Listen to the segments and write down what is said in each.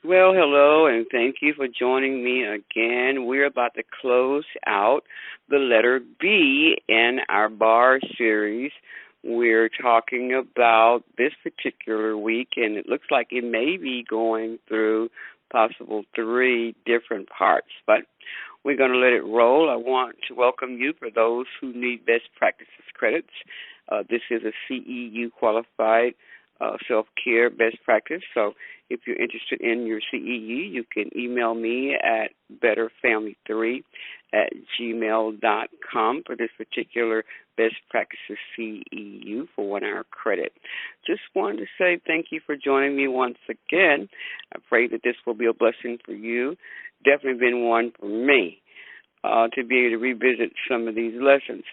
Well, hello, and thank you for joining me again. We're about to close out the letter B in our B.A.R.S series. We're talking about this particular week, and it looks like it may be going through possible three different parts, but we're going to let it roll. I want to welcome you for those who need best practices credits. This is a CEU qualified self-care best practice. So if you're interested in your CEU, you can email me at betterfamily3@gmail.com for this particular best practices CEU for 1 hour credit. Just wanted to say thank you for joining me once again. I pray that this will be a blessing for you. Definitely been one for me to be able to revisit some of these lessons.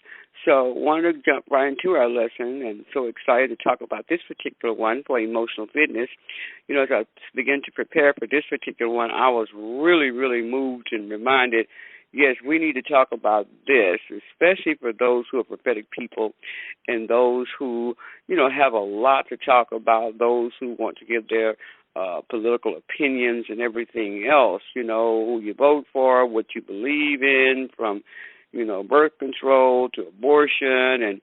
So I wanted to jump right into our lesson, and so excited to talk about this particular one for emotional fitness. You know, as I began to prepare for this particular one, I was really, really moved and reminded, yes, we need to talk about this, especially for those who are prophetic people and those who, have a lot to talk about, those who want to give their political opinions and everything else, who you vote for, what you believe in, from birth control to abortion, and,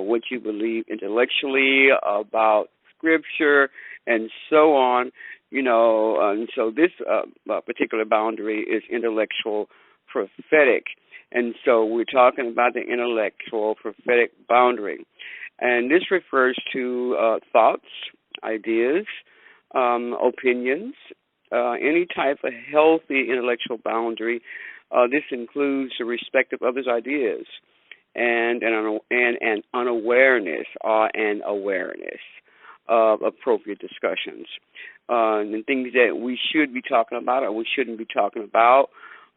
what you believe intellectually about Scripture and so on, and so this particular boundary is intellectual prophetic. And so we're talking about the intellectual prophetic boundary. And this refers to thoughts, ideas, opinions, any type of healthy intellectual boundary. This includes the respect of others' ideas and an unawareness or an awareness of appropriate discussions and things that we should be talking about or we shouldn't be talking about,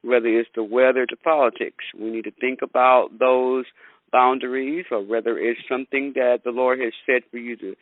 whether it's the weather to politics. We need to think about those boundaries, or whether it's something that the Lord has said for you to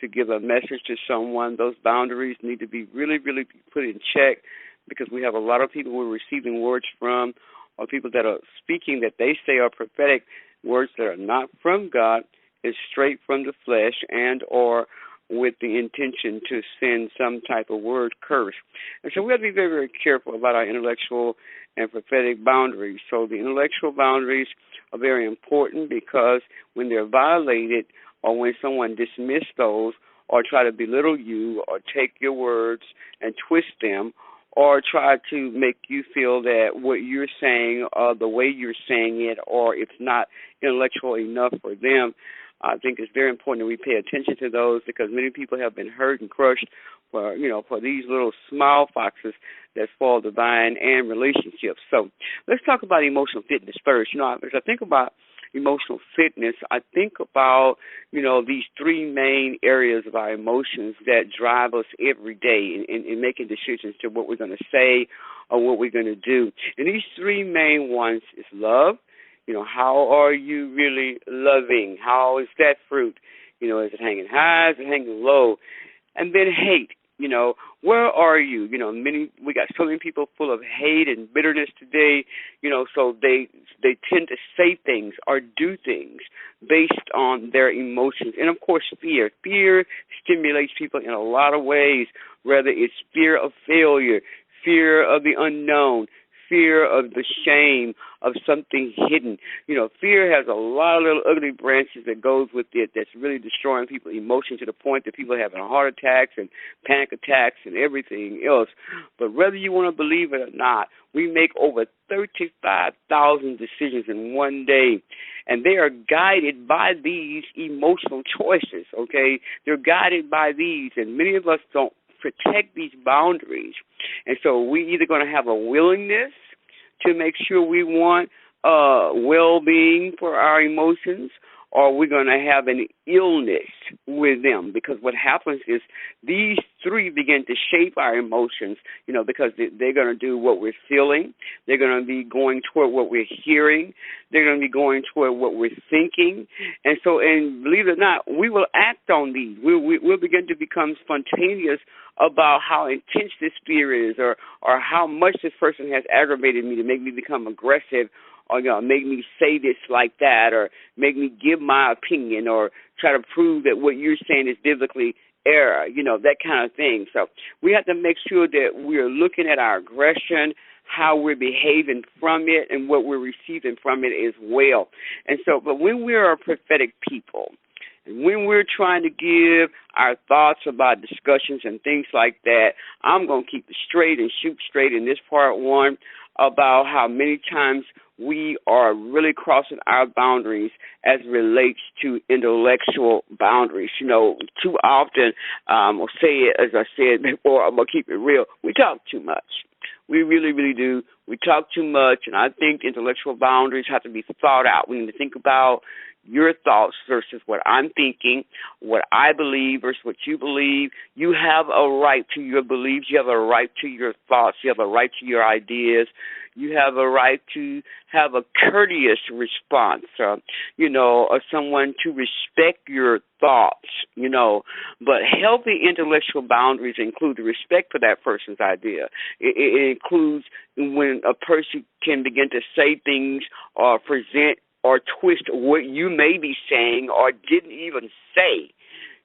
give a message to someone. Those boundaries need to be really, really put in check, because we have a lot of people we're receiving words from, or people that are speaking that they say are prophetic, words that are not from God, is straight from the flesh, and or with the intention to send some type of word curse. And so we have to be very, very careful about our intellectual and prophetic boundaries. So the intellectual boundaries are very important, because when they're violated, or when someone dismisses those, or try to belittle you, or take your words and twist them, or try to make you feel that what you're saying, the way you're saying it, or it's not intellectual enough for them, I think it's very important that we pay attention to those, because many people have been hurt and crushed for these little small foxes that spoil the vine and relationships. So let's talk about emotional fitness first. As I think about emotional fitness, I think about, these three main areas of our emotions that drive us every day in making decisions to what we're going to say or what we're going to do. And these three main ones is love. How are you really loving? How is that fruit? Is it hanging high? Is it hanging low? And then hate. Where are you? We got so many people full of hate and bitterness today, so they tend to say things or do things based on their emotions. And, of course, fear. Fear stimulates people in a lot of ways, whether it's fear of failure, fear of the unknown, fear of the shame of something hidden. Fear has a lot of little ugly branches that goes with it that's really destroying people's emotions to the point that people are having heart attacks and panic attacks and everything else. But whether you want to believe it or not, we make over 35,000 decisions in one day, and they are guided by these emotional choices, okay? They're guided by these, and many of us don't protect these boundaries. And so we either going to have a willingness to make sure we want well-being for our emotions, or we're going to have an illness with them, because what happens is these three begin to shape our emotions, because they're going to do what we're feeling. They're going to be going toward what we're hearing. They're going to be going toward what we're thinking. And believe it or not, we will act on these. We'll begin to become spontaneous about how intense this fear is, or how much this person has aggravated me to make me become aggressive, or make me say this like that, or make me give my opinion, or try to prove that what you're saying is biblically error, that kind of thing. So we have to make sure that we're looking at our aggression, how we're behaving from it, and what we're receiving from it as well. And so, but when we're a prophetic people, and when we're trying to give our thoughts about discussions and things like that, I'm going to keep it straight and shoot straight in this part one about how many times we are really crossing our boundaries as relates to intellectual boundaries. Too often, I'll say it as I said before, I'm going to keep it real, we talk too much. We really, really do. We talk too much, and I think intellectual boundaries have to be thought out. We need to think about your thoughts versus what I'm thinking, what I believe versus what you believe. You have a right to your beliefs. You have a right to your thoughts. You have a right to your ideas. You have a right to have a courteous response, someone to respect your thoughts, But healthy intellectual boundaries include the respect for that person's idea. It includes when a person can begin to say things or present or twist what you may be saying or didn't even say.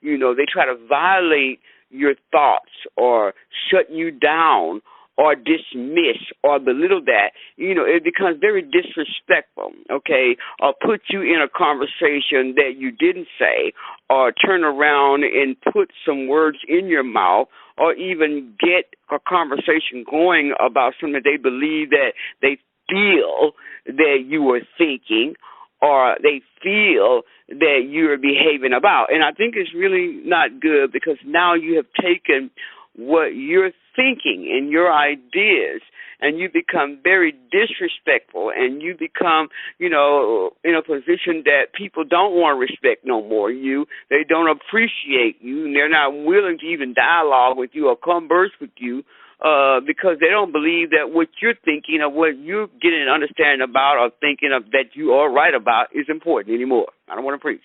They try to violate your thoughts or shut you down or dismiss or belittle that. It becomes very disrespectful, okay, or put you in a conversation that you didn't say or turn around and put some words in your mouth or even get a conversation going about something they believe that they feel that you were thinking or they feel that you're behaving about. And I think it's really not good because now you have taken what you're thinking and your ideas and you become very disrespectful and you become, in a position that people don't want to respect no more. They don't appreciate you and they're not willing to even dialogue with you or converse with you because they don't believe that what you're thinking or what you're getting an understanding about or thinking of that you are right about is important anymore. I don't want to preach.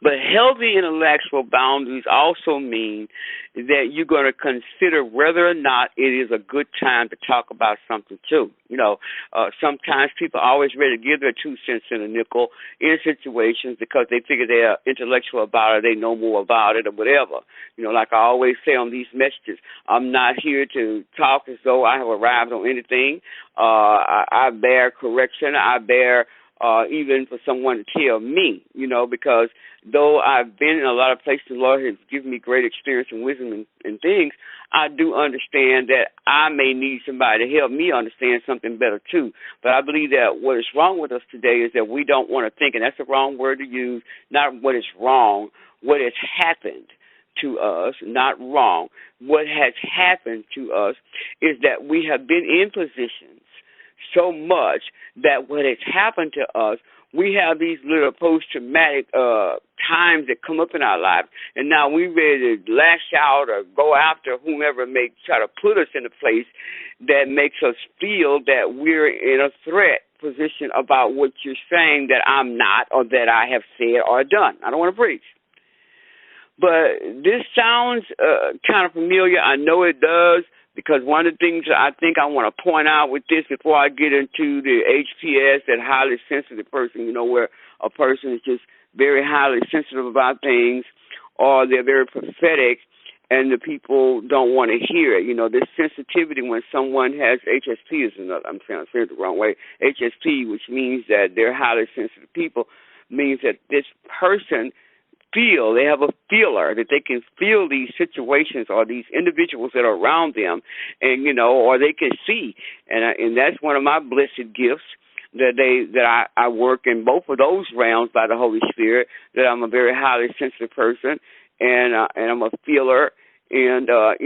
But healthy intellectual boundaries also mean that you're going to consider whether or not it is a good time to talk about something too. Sometimes people are always ready to give their 2 cents in a nickel in situations because they figure they're intellectual about it, they know more about it or whatever. Like I always say on these messages, I'm not here to talk as though I have arrived on anything. I bear correction. I bear even for someone to tell me, because though I've been in a lot of places, the Lord has given me great experience and wisdom and things, I do understand that I may need somebody to help me understand something better too. But I believe that what is wrong with us today is that we don't want to think, and that's the wrong word to use, not what is wrong, what has happened to us, not wrong. What has happened to us is that we have been in positions so much that what has happened to us, we have these little post-traumatic times that come up in our lives, and now we're ready to lash out or go after whomever may try to put us in a place that makes us feel that we're in a threat position about what you're saying that I'm not or that I have said or done. I don't want to preach. But this sounds kind of familiar. I know it does. Because one of the things I think I want to point out with this before I get into the HPS, that highly sensitive person, where a person is just very highly sensitive about things or they're very prophetic and the people don't want to hear it. This sensitivity when someone has HSP is another, I'm saying it the wrong way, HSP, which means that they're highly sensitive people, means that this person they have a feeler, that they can feel these situations or these individuals that are around them, and or they can see, and that's one of my blessed gifts that I work in both of those realms by the Holy Spirit. That I'm a very highly sensitive person, and I'm a feeler, and I'm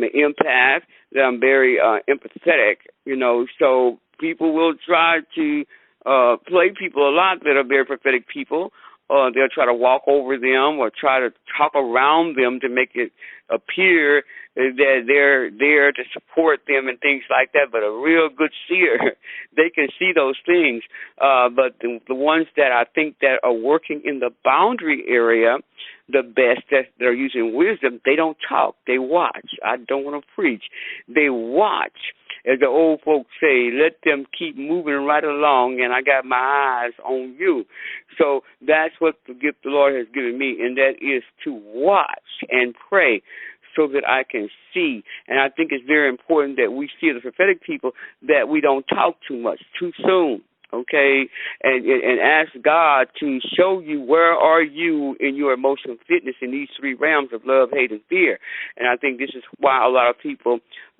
an empath. That I'm very empathetic, So people will try to play people a lot that are very prophetic people. They'll try to walk over them or try to talk around them to make it appear that they're there to support them and things like that. But a real good seer, they can see those things. But the ones that I think that are working in the boundary area the best, that they're using wisdom, they don't talk. They watch. I don't want to preach. They watch. as the old folks say, let them keep moving right along, and I got my eyes on you. So that's what the gift the Lord has given me, and that is to watch and pray so that I can see. And I think it's very important that we see, the prophetic people, that we don't talk too much, too soon. Okay, and ask God to show you where are you in your emotional fitness in these three realms of love, hate, and fear. And I think this is why a lot of people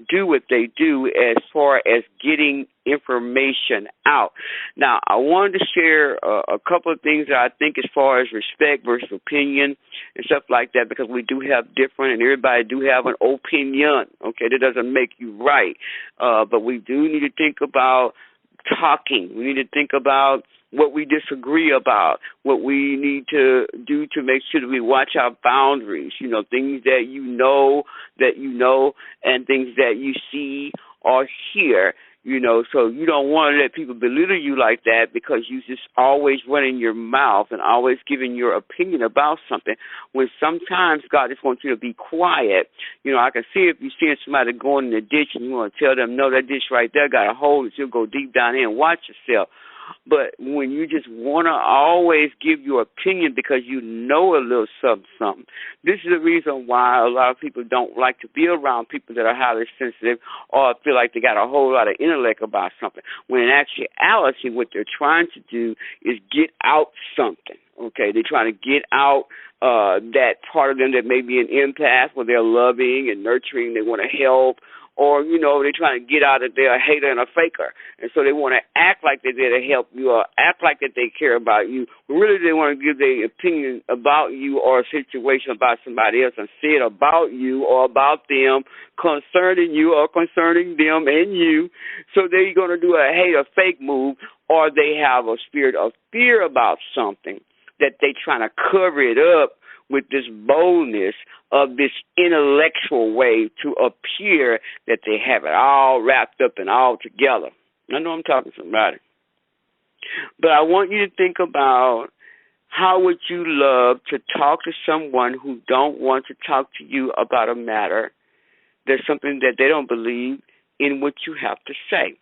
do what they do as far as getting information out. Now, I wanted to share a couple of things that I think as far as respect versus opinion and stuff like that, because we do have different, and everybody do have an opinion. Okay, that doesn't make you right, but we do need to think about talking. We need to think about what we disagree about, what we need to do to make sure that we watch our boundaries, things that you know, and things that you see or hear, so you don't want to let people belittle you like that because you just always running your mouth and always giving your opinion about something, when sometimes God just wants you to be quiet. I can see if you're seeing somebody going in the ditch and you want to tell them, no, that ditch right there got a hole that you'll go deep down in and watch yourself. But when you just want to always give your opinion because you know a little something, this is the reason why a lot of people don't like to be around people that are highly sensitive or feel like they got a whole lot of intellect about something, when in actuality what they're trying to do is get out something. Okay, they're trying to get out that part of them that may be an empath, where they're loving and nurturing, they want to help, or, they're trying to get out that they're a hater and a faker. And so they want to act like they're there to help you or act like that they care about you. Really, they want to give their opinion about you or a situation about somebody else and say it about you or about them, concerning you or concerning them and you. So they're going to do a hate or fake move, or they have a spirit of fear about something that they're trying to cover it up with this boldness of this intellectual way to appear that they have it all wrapped up and all together. I know I'm talking to somebody. But I want you to think about how would you love to talk to someone who don't want to talk to you about a matter, there's something that they don't believe in what you have to say.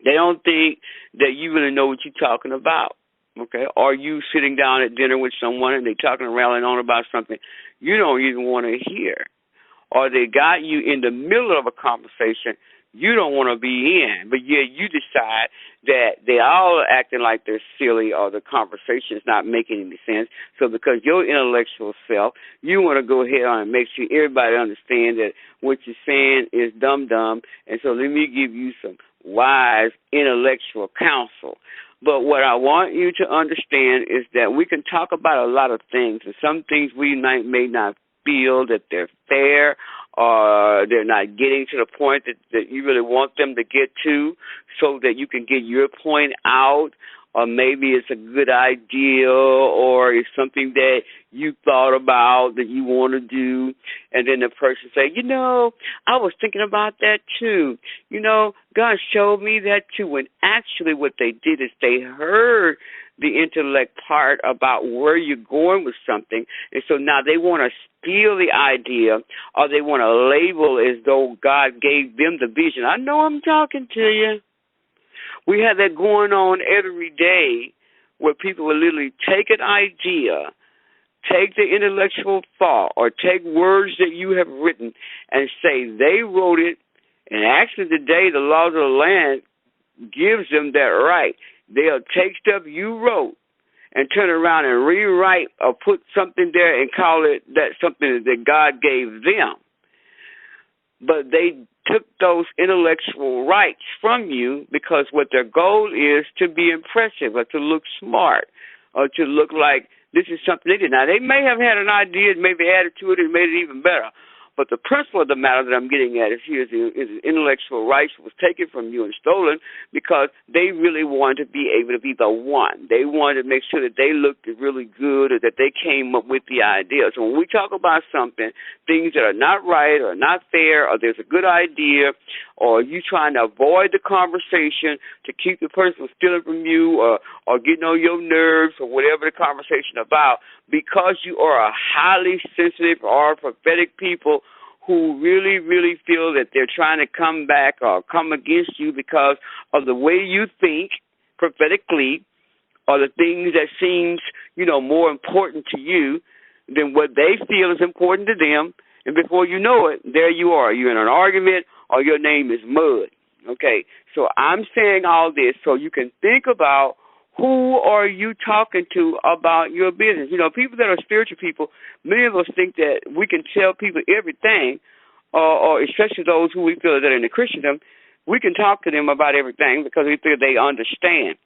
They don't think that you really know what you're talking about. Okay, or you sitting down at dinner with someone and they're talking and rallying on about something you don't even want to hear, or they got you in the middle of a conversation you don't want to be in, but yet you decide that they all are acting like they're silly or the conversation is not making any sense. So because your intellectual self, you want to go ahead on and make sure everybody understands that what you're saying is dumb, and so let me give you some wise intellectual counsel. But what I want you to understand is that we can talk about a lot of things, and some things we may not feel that they're fair or they're not getting to the point that you really want them to get to, so that you can get your point out, or maybe it's a good idea or it's something that you thought about that you want to do, and then the person say, I was thinking about that too. God showed me that too. And actually what they did is they heard the intellect part about where you're going with something, and so now they want to steal the idea, or they want to label as though God gave them the vision. I know I'm talking to you. We have that going on every day, where people will literally take an idea, take the intellectual thought, or take words that you have written and say they wrote it, and actually today the laws of the land gives them that right. They'll take stuff you wrote and turn around and rewrite or put something there and call it that something that God gave them. But they took those intellectual rights from you because what their goal is to be impressive or to look smart or to look like this is something they did. Now, they may have had an idea, maybe added to it and made it even better. But the principle of the matter that I'm getting at is here is intellectual rights was taken from you and stolen because they really wanted to be able to be the one. They wanted to make sure that they looked really good or that they came up with the idea. So when we talk about something, things that are not right or not fair, or there's a good idea, or you trying to avoid the conversation to keep the person from stealing from you or getting on your nerves or whatever the conversation about, because you are a highly sensitive or prophetic people who really, really feel that they're trying to come back or come against you because of the way you think prophetically, or the things that seems, more important to you than what they feel is important to them. And before you know it, there you are. You're in an argument, or your name is mud. Okay, so I'm saying all this so you can think about who are you talking to about your business. People that are spiritual people, many of us think that we can tell people everything, or especially those who we feel that are in the Christendom, we can talk to them about everything because we feel they understand.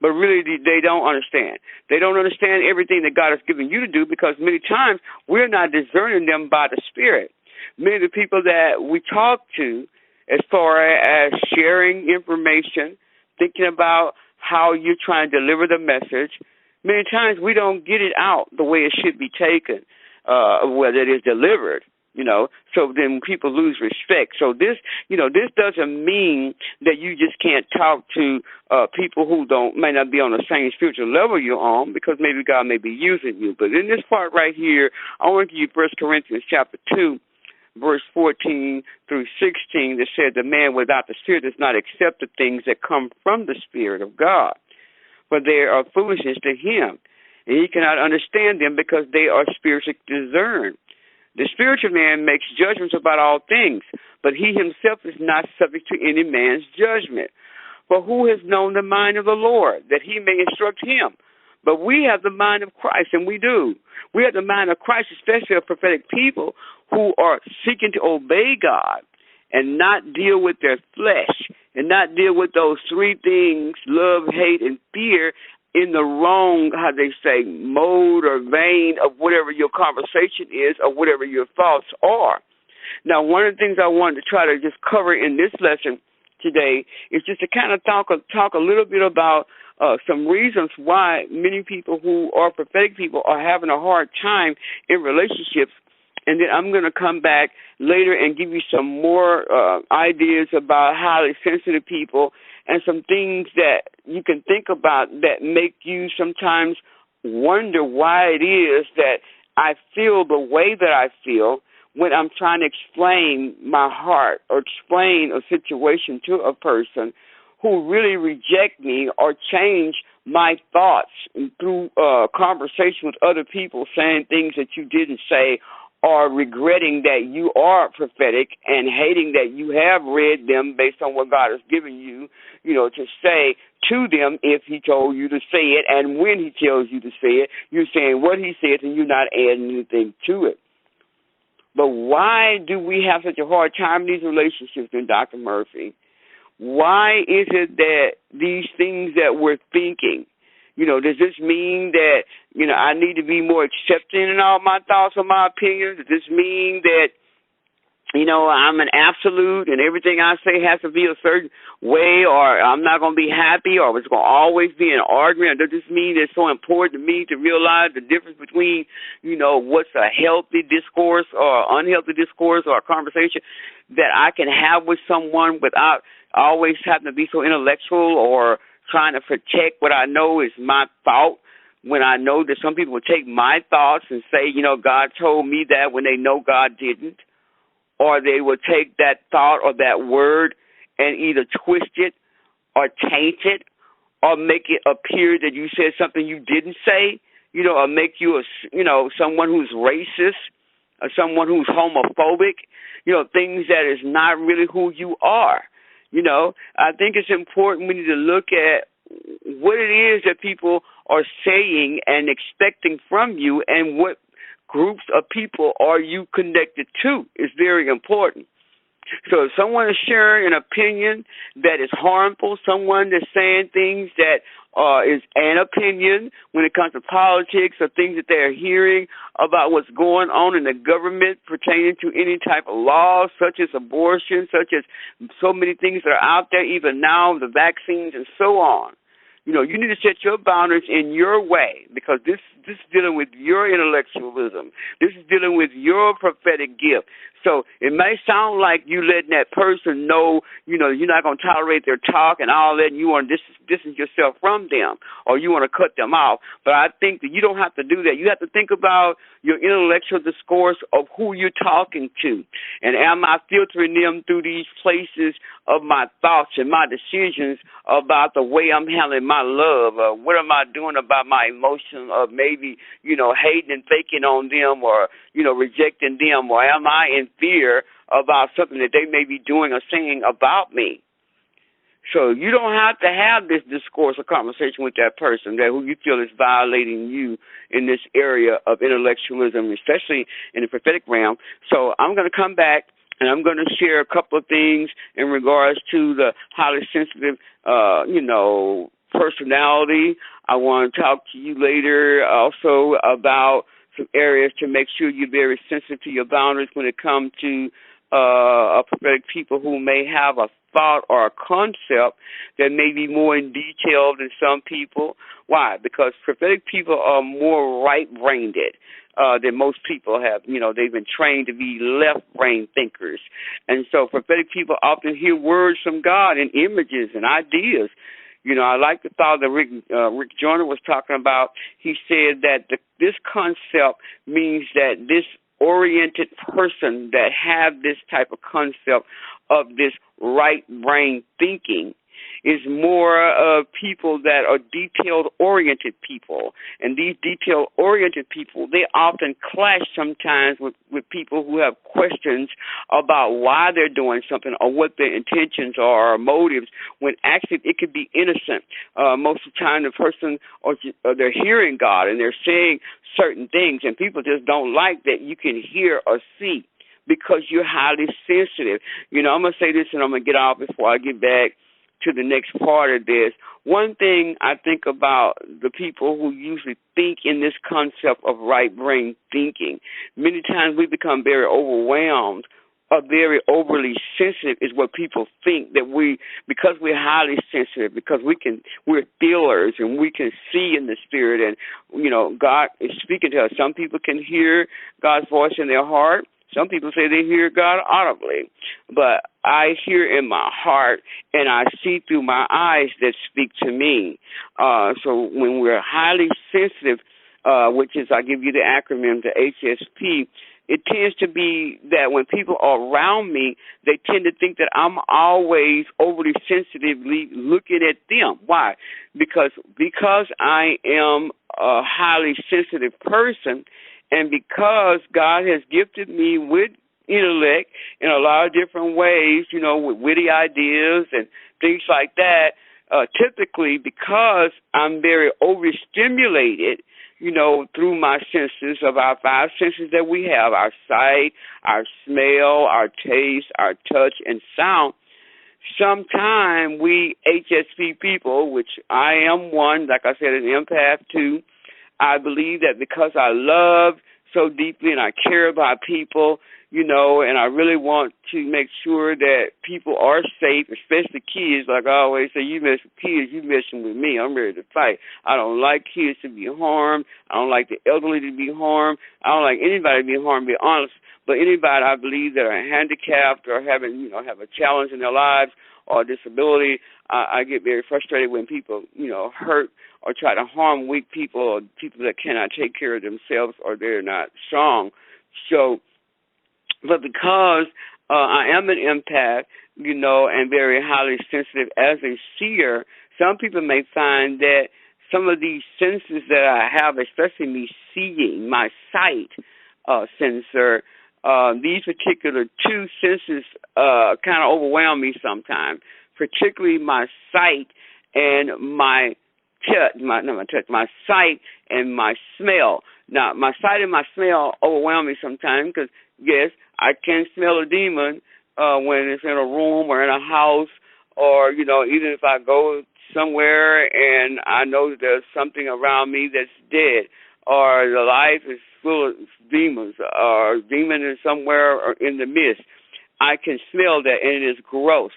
But really, they don't understand. They don't understand everything that God has given you to do because many times we're not discerning them by the Spirit. Many of the people that we talk to as far as sharing information, thinking about how you're trying to deliver the message, many times we don't get it out the way it should be taken, whether it is delivered. So then people lose respect. So this doesn't mean that you just can't talk to people who may not be on the same spiritual level you're on, because maybe God may be using you. But in this part right here, I want to give you 1 Corinthians chapter 2, verse 14 through 16, that said, the man without the Spirit does not accept the things that come from the Spirit of God, for they are foolishness to him, and he cannot understand them because they are spiritually discerned. The spiritual man makes judgments about all things, but he himself is not subject to any man's judgment. For who has known the mind of the Lord, that he may instruct him? But we have the mind of Christ, and we do. We have the mind of Christ, especially of prophetic people who are seeking to obey God and not deal with their flesh and not deal with those three things, love, hate, and fear, in the wrong, how they say, mode or vein of whatever your conversation is or whatever your thoughts are. Now, one of the things I wanted to try to just cover in this lesson today is just to kind of talk a little bit about some reasons why many people who are prophetic people are having a hard time in relationships. And then I'm going to come back later and give you some more ideas about highly sensitive people and some things that you can think about that make you sometimes wonder why it is that I feel the way that I feel when I'm trying to explain my heart or explain a situation to a person who really reject me or change my thoughts through conversation with other people, saying things that you didn't say, or regretting that you are prophetic and hating that you have read them based on what God has given you, to say to them if he told you to say it, and when he tells you to say it, you're saying what he said and you're not adding anything to it. But why do we have such a hard time in these relationships, then, Dr. Murphy? Why is it that these things that we're thinking, does this mean that, I need to be more accepting in all my thoughts or my opinions? Does this mean that, I'm an absolute and everything I say has to be a certain way, or I'm not going to be happy, or it's going to always be an argument? Does this mean it's so important to me to realize the difference between, what's a healthy discourse or unhealthy discourse or a conversation that I can have with someone without always having to be so intellectual or trying to protect what I know is my thought, when I know that some people will take my thoughts and say, God told me that, when they know God didn't? Or they will take that thought or that word and either twist it or taint it or make it appear that you said something you didn't say, or make you someone who's racist or someone who's homophobic, things that is not really who you are. I think it's important we need to look at what it is that people are saying and expecting from you, and what groups of people are you connected to is very important. So if someone is sharing an opinion that is harmful, someone that's saying things that is an opinion when it comes to politics or things that they're hearing about what's going on in the government pertaining to any type of laws, such as abortion, such as so many things that are out there, even now, the vaccines and so on. You need to set your boundaries in your way, because this This is dealing with your intellectualism. This is dealing with your prophetic gift. So it may sound like you letting that person know, you're not going to tolerate their talk and all that, and you want to distance yourself from them, or you want to cut them off. But I think that you don't have to do that. You have to think about your intellectual discourse of who you're talking to. And am I filtering them through these places of my thoughts and my decisions about the way I'm handling my love? What am I doing about my emotion of maybe, hating and faking on them, or, rejecting them? Or am I in fear about something that they may be doing or saying about me? So you don't have to have this discourse or conversation with that person that who you feel is violating you in this area of intellectualism, especially in the prophetic realm. So I'm going to come back and I'm going to share a couple of things in regards to the highly sensitive, personality. I want to talk to you later also about some areas to make sure you're very sensitive to your boundaries when it comes to prophetic people who may have a thought or a concept that may be more in detail than some people. Why? Because prophetic people are more right-brained than most people have. They've been trained to be left-brain thinkers. And so prophetic people often hear words from God and images and ideas. I like the thought that Rick Joyner was talking about. He said that this concept means that this oriented person that have this type of concept of this right brain thinking is more of people that are detail-oriented people. And these detail-oriented people, they often clash sometimes with people who have questions about why they're doing something or what their intentions are or motives, when actually it could be innocent. Most of the time the person, or they're hearing God and they're saying certain things, and people just don't like that you can hear or see because you're highly sensitive. I'm going to say this and I'm going to get off before I get back to the next part of this. One thing I think about the people who usually think in this concept of right brain thinking, many times we become very overwhelmed or very overly sensitive is what people think, that because we're highly sensitive, because we're feelers and we can see in the spirit, and God is speaking to us. Some people can hear God's voice in their heart. Some people say they hear God audibly, but I hear in my heart and I see through my eyes that speak to me. So when we're highly sensitive, which is, I give you the acronym, the HSP, it tends to be that when people are around me, they tend to think that I'm always overly sensitively looking at them. Why? Because I am a highly sensitive person, and because God has gifted me with intellect in a lot of different ways, with witty ideas and things like that, typically because I'm very overstimulated, through my senses of our five senses that we have, our sight, our smell, our taste, our touch, and sound, sometimes we HSP people, which I am one, like I said, an empath too, I believe that because I love so deeply and I care about people, and I really want to make sure that people are safe, especially kids. Like I always say, you mess with kids, you messing with me. I'm ready to fight. I don't like kids to be harmed. I don't like the elderly to be harmed. I don't like anybody to be harmed, to be honest. But anybody I believe that are handicapped or have a challenge in their lives or disability, I get very frustrated when people, hurt or try to harm weak people or people that cannot take care of themselves or they're not strong. So, but because I am an empath, and very highly sensitive as a seer, some people may find that some of these senses that I have, especially me seeing, my sight sensor, these particular two senses kind of overwhelm me sometimes, particularly my sight and my touch, my sight and my smell. Now, my sight and my smell overwhelm me sometimes because, yes, I can smell a demon when it's in a room or in a house, or, even if I go somewhere and I know that there's something around me that's dead, or the life is full of demons, or a demon is somewhere or in the midst, I can smell that, and it is gross.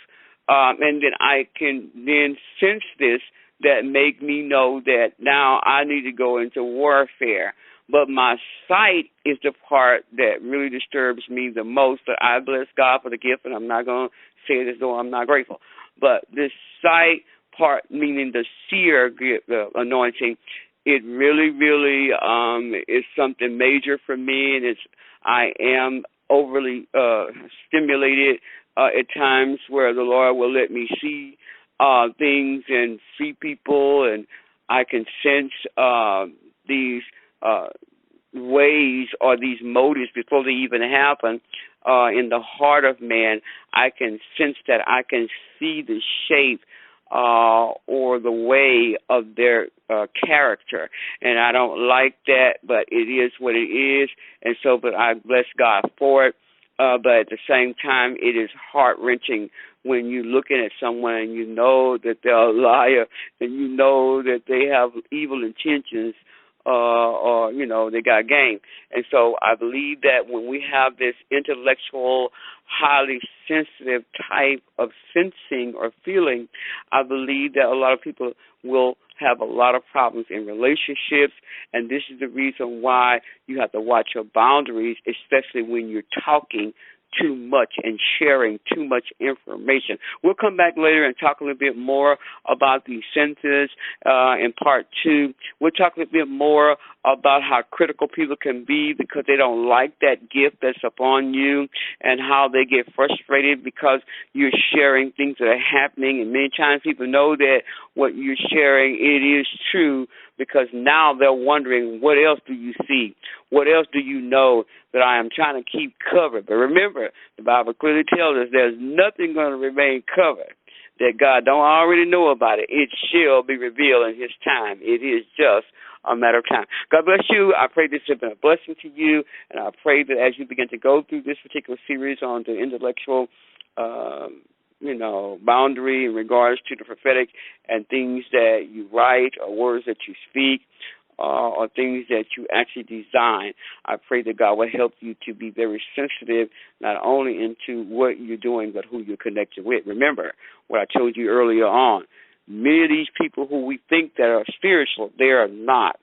And then I can then sense this that make me know that now I need to go into warfare. But my sight is the part that really disturbs me the most. But I bless God for the gift, and I'm not going to say it as though I'm not grateful. But this sight part, meaning the seer anointing, it really, really is something major for me, and I am overly stimulated at times where the Lord will let me see things and see people, and I can sense these ways or these motives before they even happen in the heart of man. I can sense that. I can see the shape or the way of their character. And I don't like that, but it is what it is. And so, but I bless God for it. But at the same time, it is heart-wrenching when you're looking at someone and you know that they're a liar and you know that they have evil intentions or, you know, they got game. And so I believe that when we have this intellectual, highly sensitive type of sensing or feeling, I believe that a lot of people will have a lot of problems in relationships, and this is the reason why you have to watch your boundaries, especially when you're talking too much and sharing too much information. We'll come back later and talk a little bit more about these senses in part 2. We'll talk a little bit more about how critical people can be because they don't like that gift that's upon you, and how they get frustrated because you're sharing things that are happening. And many times people know that what you're sharing, it is true, because now they're wondering, what else do you see? What else do you know that I am trying to keep covered? But remember, the Bible clearly tells us there's nothing going to remain covered that God don't already know about it. It shall be revealed in His time. It is just a matter of time. God bless you. I pray this has been a blessing to you, and I pray that as you begin to go through this particular series on the intellectual boundary in regards to the prophetic and things that you write or words that you speak or things that you actually design, I pray that God will help you to be very sensitive not only into what you're doing but who you're connected with. Remember what I told you earlier on. Many of these people who we think that are spiritual, they are not.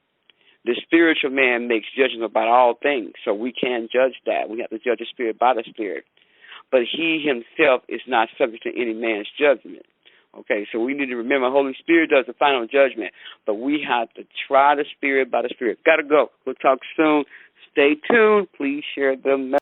The spiritual man makes judgment about all things, so we can't judge that. We have to judge the spirit by the spirit. But he himself is not subject to any man's judgment. Okay, so we need to remember Holy Spirit does the final judgment, but we have to try the spirit by the spirit. Got to go. We'll talk soon. Stay tuned. Please share the message.